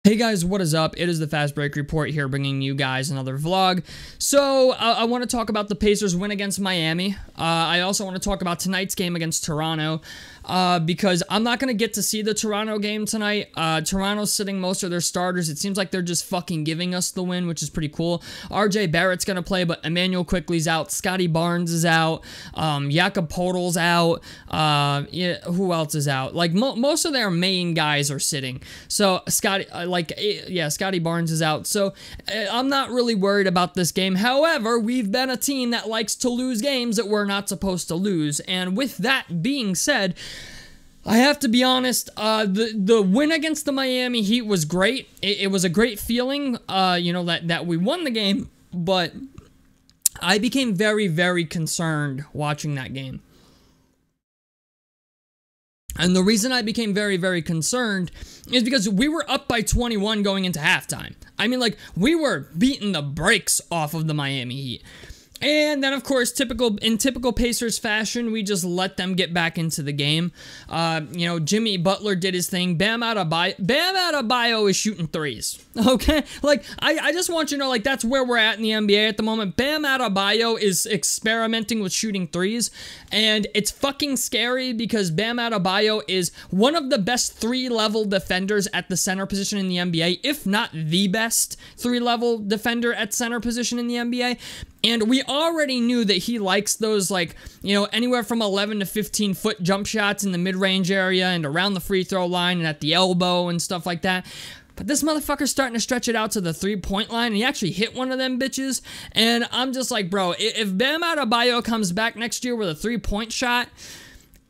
Hey guys, what is up? It is the Fast Break Report here, bringing you guys another vlog. So, I want to talk about the Pacers' win against Miami. I also want to talk about tonight's game against Toronto, because I'm not going to get to see the Toronto game tonight. Toronto's sitting most of their starters. It seems like they're just fucking giving us the win, which is pretty cool. RJ Barrett's going to play, but Emmanuel Quickley's out. Scotty Barnes is out. Jakob Poeltl's out. Yeah, who else is out? Like, most of their main guys are sitting. So, Scotty Barnes is out. So, I'm not really worried about this game. However, we've been a team that likes to lose games that we're not supposed to lose. And with that being said, I have to be honest, the win against the Miami Heat was great. It was a great feeling, that we won the game, but I became very, very concerned watching that game. And the reason I became very, very concerned is because we were up by 21 going into halftime. I mean, like, we were beating the brakes off of the Miami Heat. And then, of course, in typical Pacers fashion, we just let them get back into the game. Jimmy Butler did his thing. Bam Adebayo is shooting threes. Okay? Like, I just want you to know, like, that's where we're at in the NBA at the moment. Bam Adebayo is experimenting with shooting threes. And it's fucking scary because Bam Adebayo is one of the best three-level defenders at the center position in the NBA, if not the best three-level defender at center position in the NBA. And we already knew that he likes those, like, anywhere from 11 to 15 foot jump shots in the mid-range area and around the free throw line and at the elbow and stuff like that. But this motherfucker's starting to stretch it out to the three-point line, and he actually hit one of them bitches. And I'm just like, bro, if Bam Adebayo comes back next year with a three-point shot,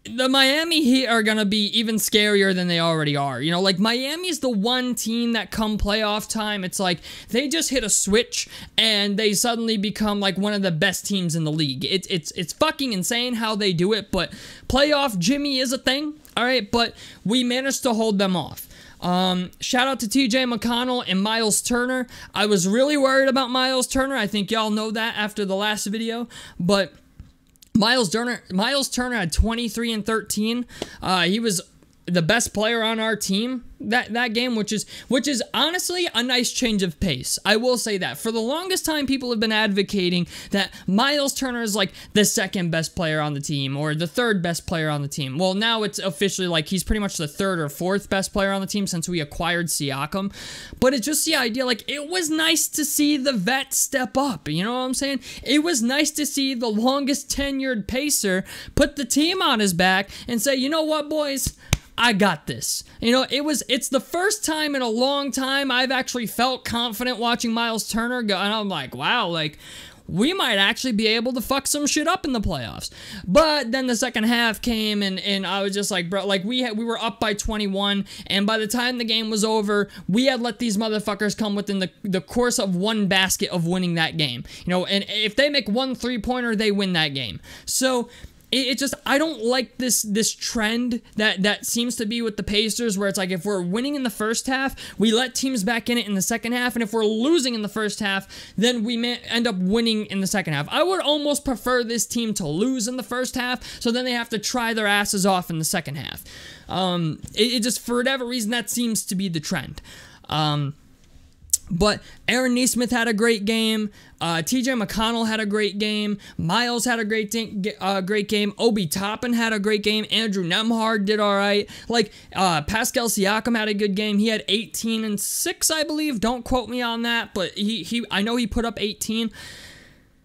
the Miami Heat are going to be even scarier than they already are. Like, Miami's the one team that come playoff time, it's like they just hit a switch and they suddenly become like one of the best teams in the league. It's fucking insane how they do it, but playoff Jimmy is a thing, all right? But we managed to hold them off. Shout out to TJ McConnell and Miles Turner. I was really worried about Miles Turner. I think y'all know that after the last video, but Miles Turner had 23 and 13. He was the best player on our team that game, which is honestly a nice change of pace. I will say that. For the longest time, people have been advocating that Miles Turner is like the second best player on the team or the third best player on the team. Well, now it's officially like he's pretty much the third or fourth best player on the team since we acquired Siakam. But it's just the idea, like, it was nice to see the vet step up. You know what I'm saying? It was nice to see the longest tenured Pacer put the team on his back and say, you know what, boys? I got this. It's the first time in a long time I've actually felt confident watching Miles Turner go, and I'm like, wow, like, we might actually be able to fuck some shit up in the playoffs. But then the second half came, and I was just like, bro, like, we were up by 21, and by the time the game was over, we had let these motherfuckers come within the course of one basket of winning that game. And if they make one three-pointer, they win that game. So I don't like this trend that seems to be with the Pacers, where it's like, if we're winning in the first half, we let teams back in it in the second half, and if we're losing in the first half, then we may end up winning in the second half. I would almost prefer this team to lose in the first half, so then they have to try their asses off in the second half. It just, for whatever reason, that seems to be the trend. But Aaron Nesmith had a great game. TJ McConnell had a great game. Miles had a great game. Obi Toppin had a great game. Andrew Nembhard did all right. Like, Pascal Siakam had a good game. He had 18 and 6, I believe. Don't quote me on that, but I know he put up 18.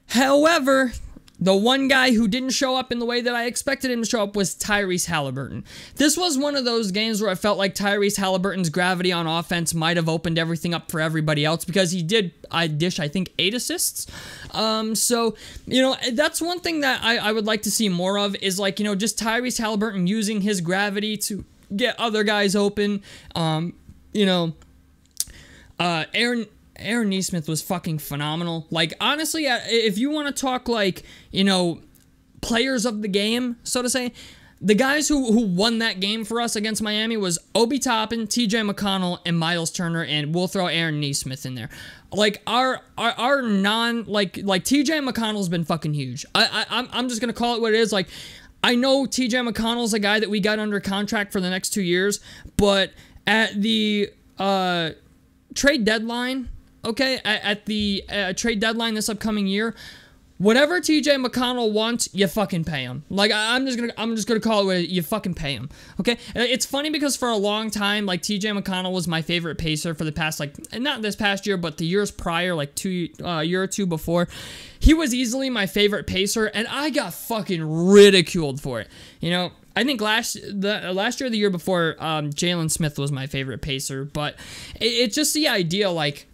However, the one guy who didn't show up in the way that I expected him to show up was Tyrese Halliburton. This was one of those games where I felt like Tyrese Halliburton's gravity on offense might have opened everything up for everybody else, because he did, I think, 8 assists. So, that's one thing that I would like to see more of, is like, just Tyrese Halliburton using his gravity to get other guys open. Aaron Nesmith was fucking phenomenal. Like, honestly, if you want to talk, like, players of the game, so to say, the guys who won that game for us against Miami was Obi Toppin, TJ McConnell, and Miles Turner, and we'll throw Aaron Nesmith in there. Like, our TJ McConnell's been fucking huge. I'm just gonna call it what it is. Like, I know TJ McConnell's a guy that we got under contract for the next 2 years, but at the trade deadline, okay, at the trade deadline this upcoming year, whatever TJ McConnell wants, you fucking pay him. Like, I'm just gonna call it, you fucking pay him. Okay? It's funny because for a long time, like, TJ McConnell was my favorite pacer for the past, like, not this past year, but the years prior, like year or two before. He was easily my favorite pacer, and I got fucking ridiculed for it. You know, I think last year or the year before, Jalen Smith was my favorite pacer, but it's just the idea, like,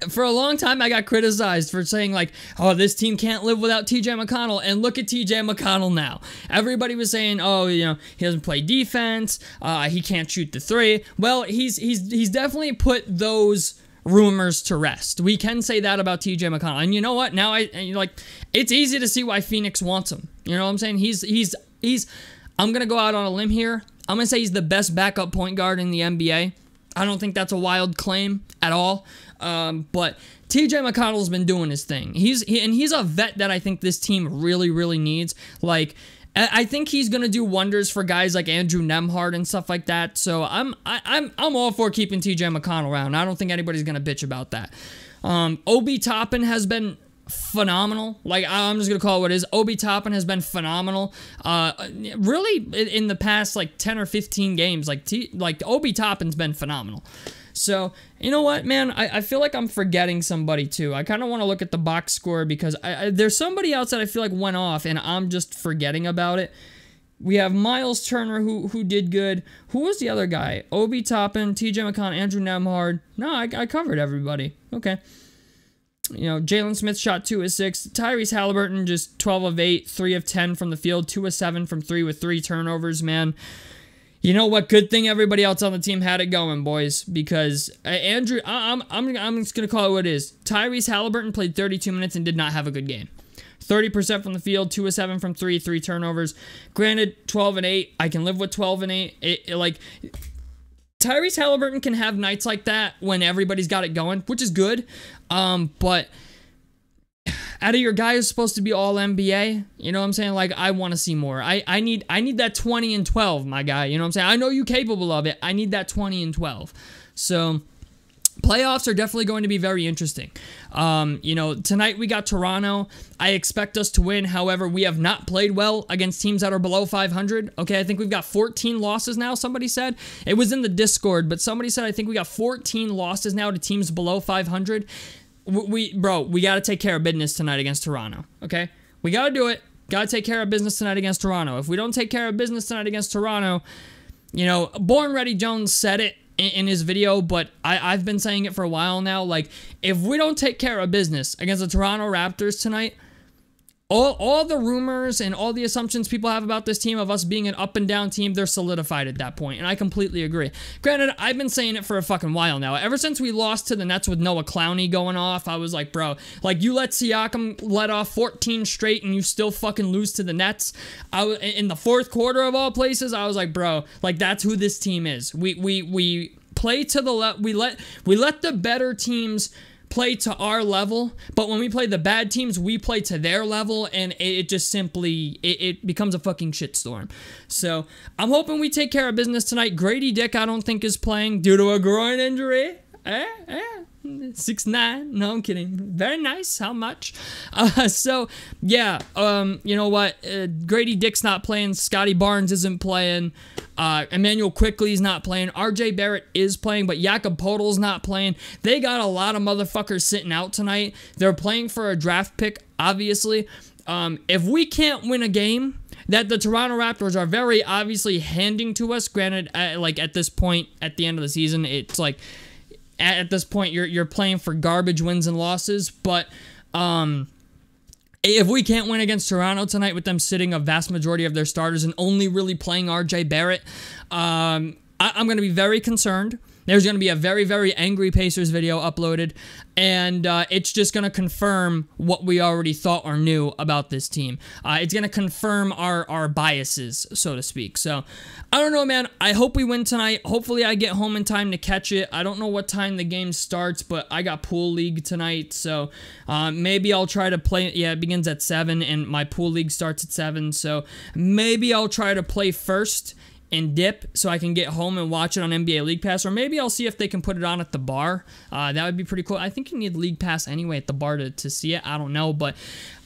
for a long time, I got criticized for saying, like, oh, this team can't live without TJ McConnell, and look at TJ McConnell now. Everybody was saying, oh, you know, he doesn't play defense, he can't shoot the three. Well, he's definitely put those rumors to rest. We can say that about TJ McConnell, and you know what? Now, it's easy to see why Phoenix wants him. You know what I'm saying? He's. I'm gonna go out on a limb here. I'm gonna say he's the best backup point guard in the NBA. I don't think that's a wild claim at all. But TJ McConnell's been doing his thing. He's a vet that I think this team really, really needs. Like, I think he's gonna do wonders for guys like Andrew Nembhard and stuff like that. So I'm all for keeping TJ McConnell around. I don't think anybody's gonna bitch about that. Obi Toppin has been phenomenal. Like, I'm just gonna call it what it is. Obi Toppin has been phenomenal. Really, in the past like 10 or 15 games, like Obi Toppin's been phenomenal. So, you know what, man? I feel like I'm forgetting somebody, too. I kind of want to look at the box score because there's somebody else that I feel like went off, and I'm just forgetting about it. We have Miles Turner, who did good. Who was the other guy? Obi Toppin, TJ McConnell, Andrew Nembhard. No, I covered everybody. Okay. You know, Jalen Smith shot 2 of 6. Tyrese Halliburton just 12 of 8, 3 of 10 from the field, 2 of 7 from 3 with 3 turnovers, man. You know what? Good thing everybody else on the team had it going, boys. Because Andrew, I'm just gonna call it what it is. Tyrese Halliburton played 32 minutes and did not have a good game. 30% from the field, 2 of 7 from 3, 3 turnovers. Granted, 12 and 8. I can live with 12 and 8. Like, Tyrese Halliburton can have nights like that when everybody's got it going, which is good. But out of your guy who's supposed to be all NBA, you know what I'm saying? Like, I want to see more. I need that 20 and 12, my guy. You know what I'm saying? I know you're capable of it. I need that 20 and 12. So, playoffs are definitely going to be very interesting. You know, tonight we got Toronto. I expect us to win. However, we have not played well against teams that are below 500. Okay, I think we've got 14 losses now, somebody said. It was in the Discord, but somebody said I think we got 14 losses now to teams below 500. We got to take care of business tonight against Toronto, okay? We got to do it. Got to take care of business tonight against Toronto. If we don't take care of business tonight against Toronto, you know, Born Ready Jones said it in his video, but I've been saying it for a while now. Like, if we don't take care of business against the Toronto Raptors tonight, all the rumors and all the assumptions people have about this team of us being an up and down team, they're solidified at that point, and I completely agree. Granted, I've been saying it for a fucking while now. Ever since we lost to the Nets with Noah Clowney going off, I was like, bro, like, you let Siakam let off 14 straight and you still fucking lose to the Nets. In the fourth quarter of all places, I was like, bro, like, that's who this team is. We play to the left. We let the better teams play to our level, but when we play the bad teams, we play to their level, and it just simply, it becomes a fucking shitstorm. So, I'm hoping we take care of business tonight. Grady Dick, I don't think, is playing due to a groin injury. 6'9". No, I'm kidding. Very nice. How much? So, yeah. You know what? Grady Dick's not playing. Scotty Barnes isn't playing. Emmanuel Quickley's not playing. RJ Barrett is playing, but Jakob Poeltl's not playing. They got a lot of motherfuckers sitting out tonight. They're playing for a draft pick, obviously. If we can't win a game that the Toronto Raptors are very obviously handing to us, granted, like, at this point, at the end of the season, it's like, at this point, you're playing for garbage wins and losses, but if we can't win against Toronto tonight with them sitting a vast majority of their starters and only really playing RJ Barrett, I'm going to be very concerned. There's going to be a very, very angry Pacers video uploaded, and it's just going to confirm what we already thought or knew about this team. It's going to confirm our biases, so to speak. So, I don't know, man. I hope we win tonight. Hopefully, I get home in time to catch it. I don't know what time the game starts, but I got Pool League tonight, so maybe I'll try to play. Yeah, it begins at 7, and my Pool League starts at 7, so maybe I'll try to play first and dip so I can get home and watch it on NBA League Pass, or maybe I'll see if they can put it on at the bar. That would be pretty cool. I think you need League Pass anyway at the bar to see it. I don't know, but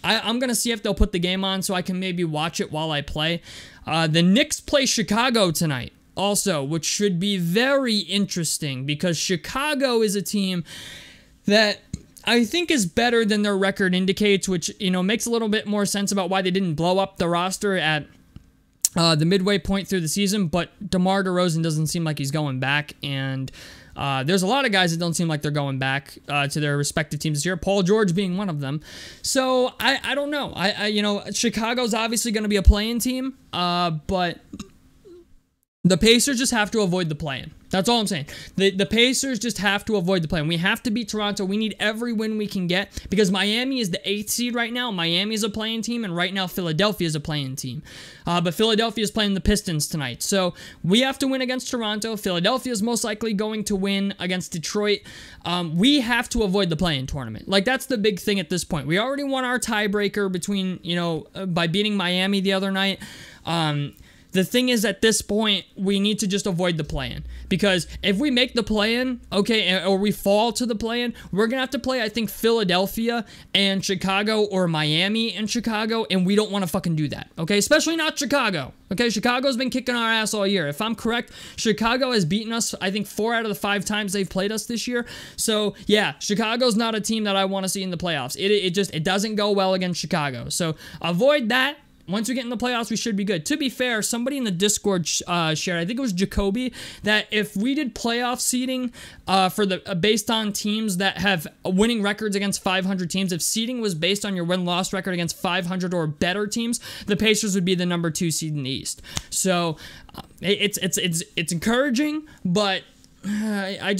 I'm going to see if they'll put the game on so I can maybe watch it while I play. The Knicks play Chicago tonight also, which should be very interesting because Chicago is a team that I think is better than their record indicates, which, you know, makes a little bit more sense about why they didn't blow up the roster at the midway point through the season. But DeMar DeRozan doesn't seem like he's going back, and there's a lot of guys that don't seem like they're going back to their respective teams this year, Paul George being one of them. So I don't know. You know, Chicago's obviously going to be a play-in team, but the Pacers just have to avoid the play-in. That's all I'm saying. The Pacers just have to avoid the play-in. We have to beat Toronto. We need every win we can get because Miami is the 8th seed right now. Miami is a play-in team, and right now Philadelphia is a play-in team. But Philadelphia is playing the Pistons tonight. So we have to win against Toronto. Philadelphia is most likely going to win against Detroit. We have to avoid the play-in tournament. Like, that's the big thing at this point. We already won our tiebreaker between, you know, by beating Miami the other night. The thing is, at this point, we need to just avoid the play-in. Because if we make the play-in, okay, or we fall to the play-in, we're going to have to play, I think, Philadelphia and Chicago or Miami and Chicago, and we don't want to fucking do that, okay? Especially not Chicago, okay? Chicago's been kicking our ass all year. If I'm correct, Chicago has beaten us, I think, 4 out of the 5 times they've played us this year. So, yeah, Chicago's not a team that I want to see in the playoffs. It doesn't go well against Chicago. So, avoid that. Once we get in the playoffs, we should be good. To be fair, somebody in the Discord shared, I think it was Jacoby, that if we did playoff seeding based on teams that have winning records against 500 teams, if seeding was based on your win-loss record against 500 or better teams, the Pacers would be the number 2 seed in the East. So it's encouraging, but I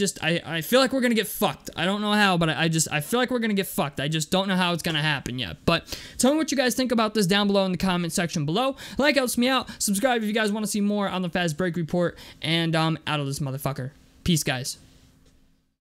feel like we're gonna get fucked. I don't know how, but I feel like we're gonna get fucked. I just don't know how it's gonna happen yet. But tell me what you guys think about this down below in the comment section below. Like helps me out. Subscribe if you guys want to see more on the Fast Break Report. And out of this motherfucker. Peace, guys.